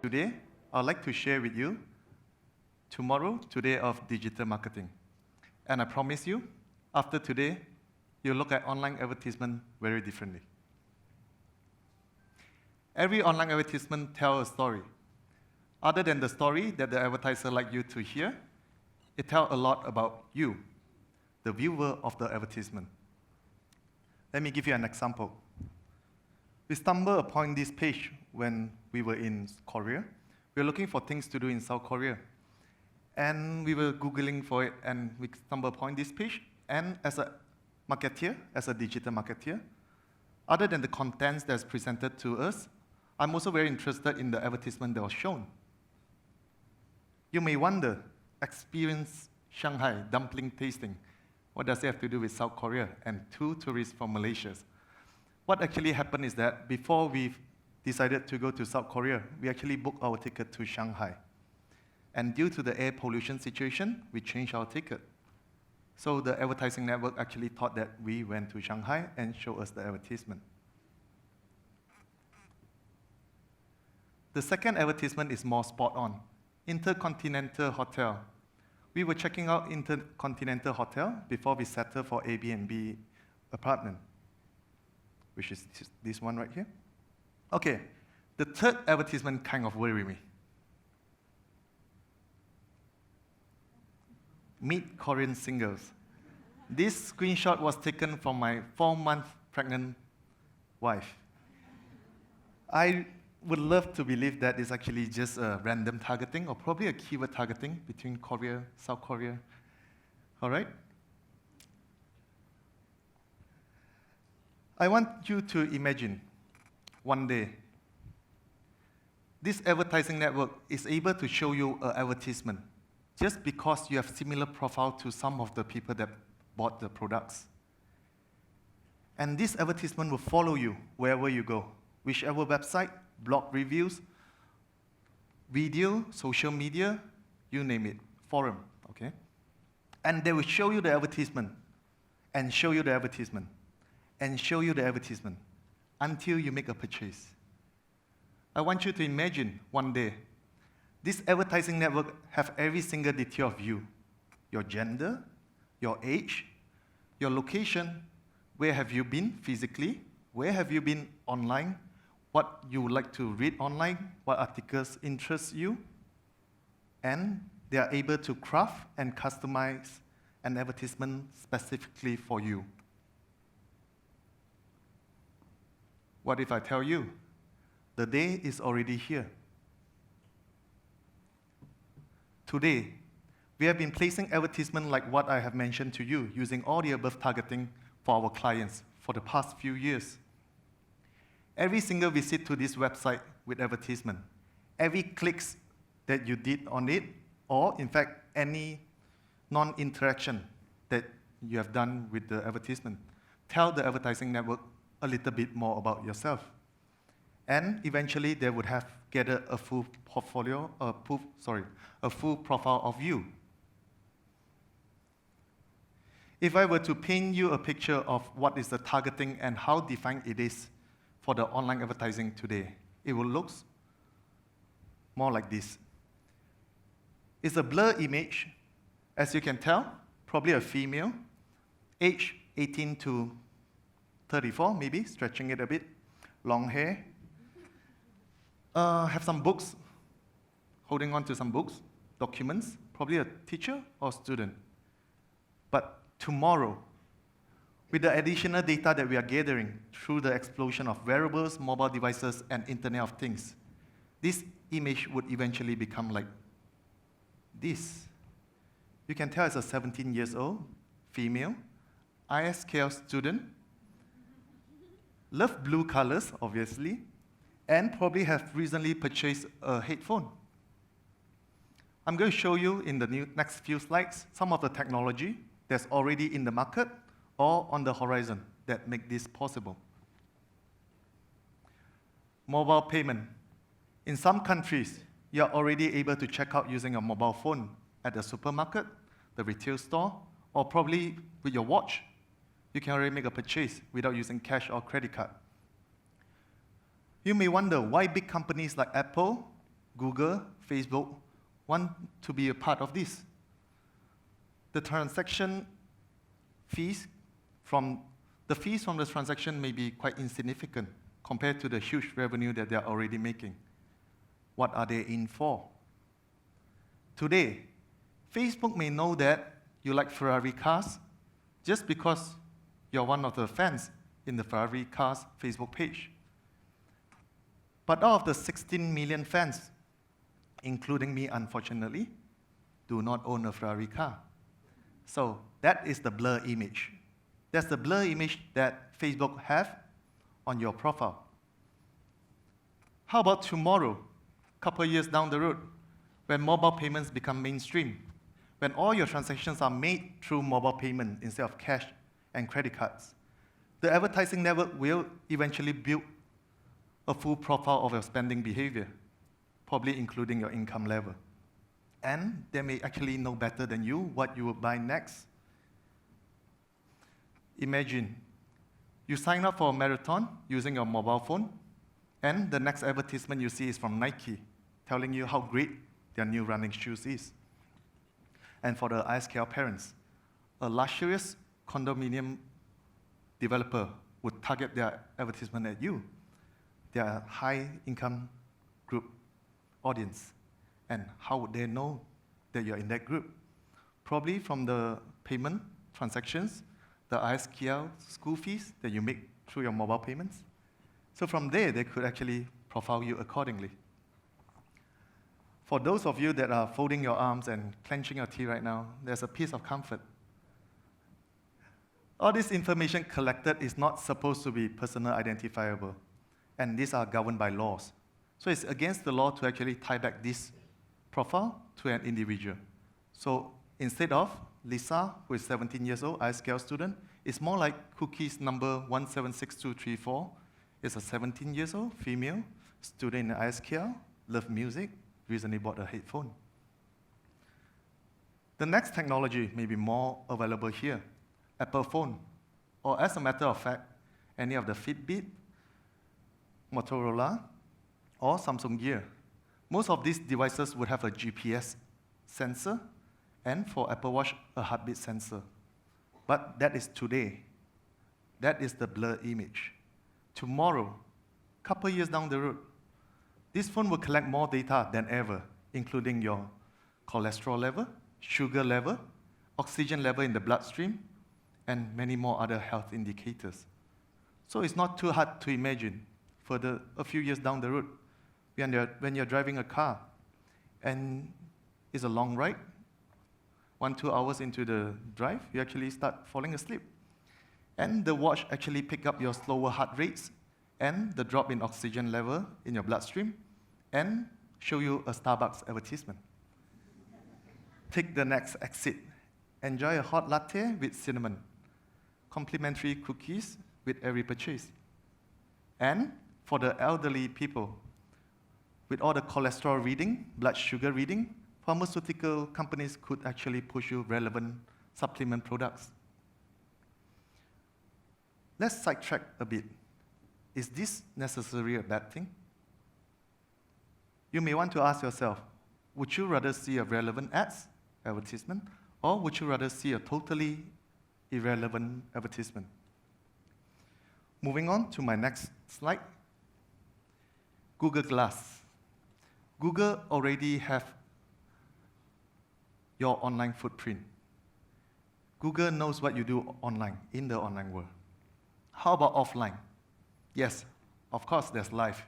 Today, I'd like to share with you tomorrow, today of digital marketing. And I promise you, after today, you'll look at online advertisement very differently. Every online advertisement tells a story. Other than the story that the advertiser like you to hear, it tells a lot about you, the viewer of the advertisement. Let me give you an example. We stumbled upon this page when we were in Korea. We were looking for things to do in South Korea. And we were Googling for it, and we stumbled upon this page. And as a marketeer, as a digital marketeer, other than the contents that's presented to us, I'm also very interested in the advertisement that was shown. You may wonder, experience Shanghai dumpling tasting. What does it have to do with South Korea and 2 tourists from Malaysia? What actually happened is that before we decided to go to South Korea, we actually booked our ticket to Shanghai. And due to the air pollution situation, we changed our ticket. So the advertising network actually thought that we went to Shanghai and showed us the advertisement. The second advertisement is more spot on. Intercontinental Hotel. We were checking out Intercontinental Hotel before we settled for Airbnb apartment, which is this one right here. Okay, the third advertisement kind of worried me. Meet Korean singles. This screenshot was taken from my 4-month pregnant wife. I would love to believe that it's actually just a random targeting or probably a keyword targeting between Korea, South Korea. All right? I want you to imagine one day this advertising network is able to show you an advertisement just because you have similar profile to some of the people that bought the products. And this advertisement will follow you wherever you go, whichever website, blog reviews, video, social media, you name it, forum, okay? And they will show you the advertisement, and show you the advertisement, and show you the advertisement, until you make a purchase. I want you to imagine one day, this advertising network have every single detail of you, your gender, your age, your location, where have you been physically, where have you been online, what you would like to read online, what articles interest you, and they are able to craft and customize an advertisement specifically for you. What if I tell you, the day is already here? Today, we have been placing advertisement like what I have mentioned to you, using all the above targeting for our clients for the past few years. Every single visit to this website with advertisement, every clicks that you did on it, or in fact, any non-interaction that you have done with the advertisement, tell the advertising network a little bit more about yourself. And eventually, they would have gathered a full portfolio, a full profile of you. If I were to paint you a picture of what is the targeting and how defined it is for the online advertising today, it will look more like this. It's a blur image, as you can tell, probably a female, age 18 to 34, maybe, stretching it a bit, long hair, have some books, holding on to some books, documents, probably a teacher or student. But tomorrow, with the additional data that we are gathering through the explosion of wearables, mobile devices, and Internet of Things, this image would eventually become like this. You can tell it's a 17-year-old female, ISKL student, love blue colors, obviously, and probably have recently purchased a headphone. I'm going to show you in the next few slides some of the technology that's already in the market or on the horizon that make this possible. Mobile payment. In some countries, you're already able to check out using a mobile phone at the supermarket, the retail store, or probably with your watch. You can already make a purchase without using cash or credit card. You may wonder why big companies like Apple, Google, Facebook want to be a part of this. The transaction fees from the transaction may be quite insignificant compared to the huge revenue that they are already making. What are they in for? Today, Facebook may know that you like Ferrari cars just because you're one of the fans in the Ferrari cars Facebook page. But all of the 16 million fans, including me, unfortunately, do not own a Ferrari car. So that is the blur image. That's the blur image that Facebook have on your profile. How about tomorrow, couple years down the road, when mobile payments become mainstream, when all your transactions are made through mobile payment instead of cash and credit cards? The advertising network will eventually build a full profile of your spending behavior, probably including your income level. And they may actually know better than you what you will buy next. Imagine you sign up for a marathon using your mobile phone, and the next advertisement you see is from Nike, telling you how great their new running shoes is. And for the ISKL parents, a luxurious condominium developer would target their advertisement at you, their high-income group audience. And how would they know that you're in that group? Probably from the payment transactions, the ISKL school fees that you make through your mobile payments. So from there, they could actually profile you accordingly. For those of you that are folding your arms and clenching your teeth right now, there's a piece of comfort. All this information collected is not supposed to be personal identifiable, and these are governed by laws. So it's against the law to actually tie back this profile to an individual. So instead of Lisa, who is 17 years old, ISKL student, it's more like cookies number 176234 is a 17 years old female student in ISKL, love music, recently bought a headphone. The next technology may be more available here, Apple phone, or as a matter of fact, any of the Fitbit, Motorola, or Samsung Gear. Most of these devices would have a GPS sensor, and for Apple Watch, a heartbeat sensor. But that is today. That is the blur image. Tomorrow, couple years down the road, this phone will collect more data than ever, including your cholesterol level, sugar level, oxygen level in the bloodstream, and many more other health indicators. So it's not too hard to imagine further a few years down the road, when you're driving a car, and it's a long ride, 1-2 hours into the drive, you actually start falling asleep. And the watch actually pick up your slower heart rates and the drop in oxygen level in your bloodstream and show you a Starbucks advertisement. Take the next exit. Enjoy a hot latte with cinnamon. Complimentary cookies with every purchase. And for the elderly people, with all the cholesterol reading, blood sugar reading, pharmaceutical companies could actually push you relevant supplement products. Let's sidetrack a bit. Is this necessarily a bad thing? You may want to ask yourself, would you rather see a relevant advertisement, or would you rather see a totally irrelevant advertisement? Moving on to my next slide. Google Glass. Google already have your online footprint. Google knows what you do online, in the online world. How about offline? Yes, of course, there's life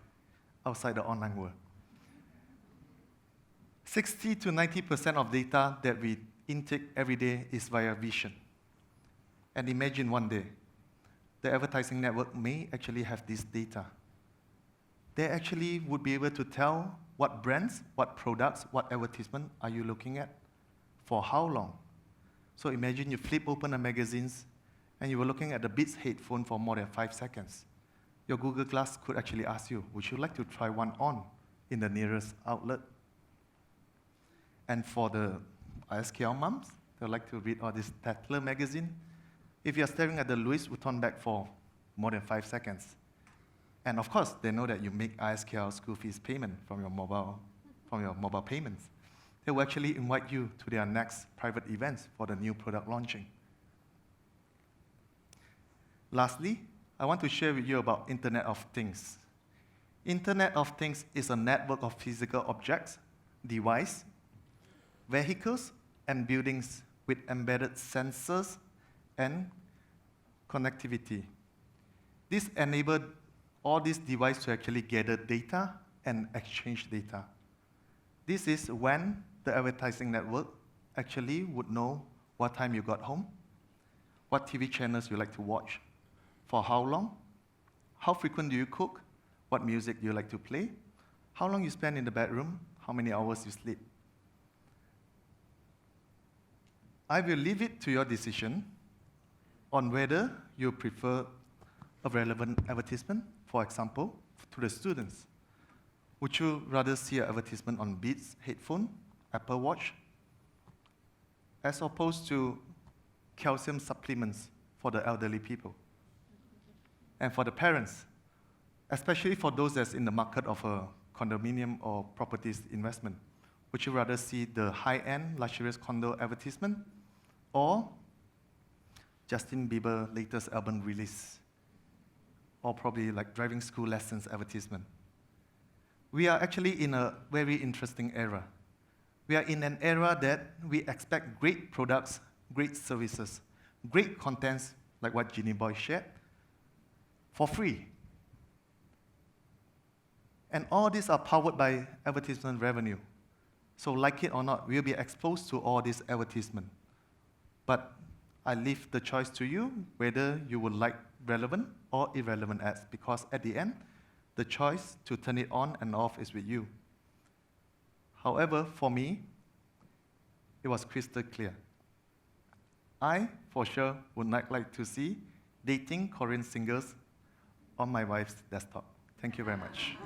outside the online world. 60 to 90% of data that we intake every day is via vision. And imagine one day, the advertising network may actually have this data. They actually would be able to tell what brands, what products, what advertisement are you looking at, for how long. So imagine you flip open the magazines and you were looking at the Beats headphone for more than 5 seconds. Your Google Glass could actually ask you, would you like to try one on in the nearest outlet? And for the ISKL moms, they like to read all this Tatler magazine. If you're staring at the Louis Vuitton bag for more than 5 seconds, and of course, they know that you make ISKL school fees payment from your mobile from your mobile payments. They will actually invite you to their next private events for the new product launching. Lastly, I want to share with you about Internet of Things. Internet of Things is a network of physical objects, devices, vehicles, and buildings with embedded sensors and connectivity. This enabled all these devices to actually gather data and exchange data. This is when the advertising network actually would know what time you got home, what TV channels you like to watch, for how long, how frequent do you cook, what music you like to play, how long you spend in the bedroom, how many hours you sleep. I will leave it to your decision on whether you prefer a relevant advertisement, for example, to the students. Would you rather see an advertisement on Beats headphone, Apple Watch, as opposed to calcium supplements for the elderly people? And for the parents, especially for those that's in the market of a condominium or properties investment, would you rather see the high-end, luxurious condo advertisement or Justin Bieber latest album release, or probably like driving school lessons advertisement? We are actually in a very interesting era. We are in an era that we expect great products, great services, great contents, like what Ginny Boy shared, for free. And all these are powered by advertisement revenue. So like it or not, we'll be exposed to all this advertisement. But I leave the choice to you whether you would like relevant or irrelevant ads, because at the end, the choice to turn it on and off is with you. However, for me, it was crystal clear. I, for sure, would not like to see dating Korean singers on my wife's desktop. Thank you very much.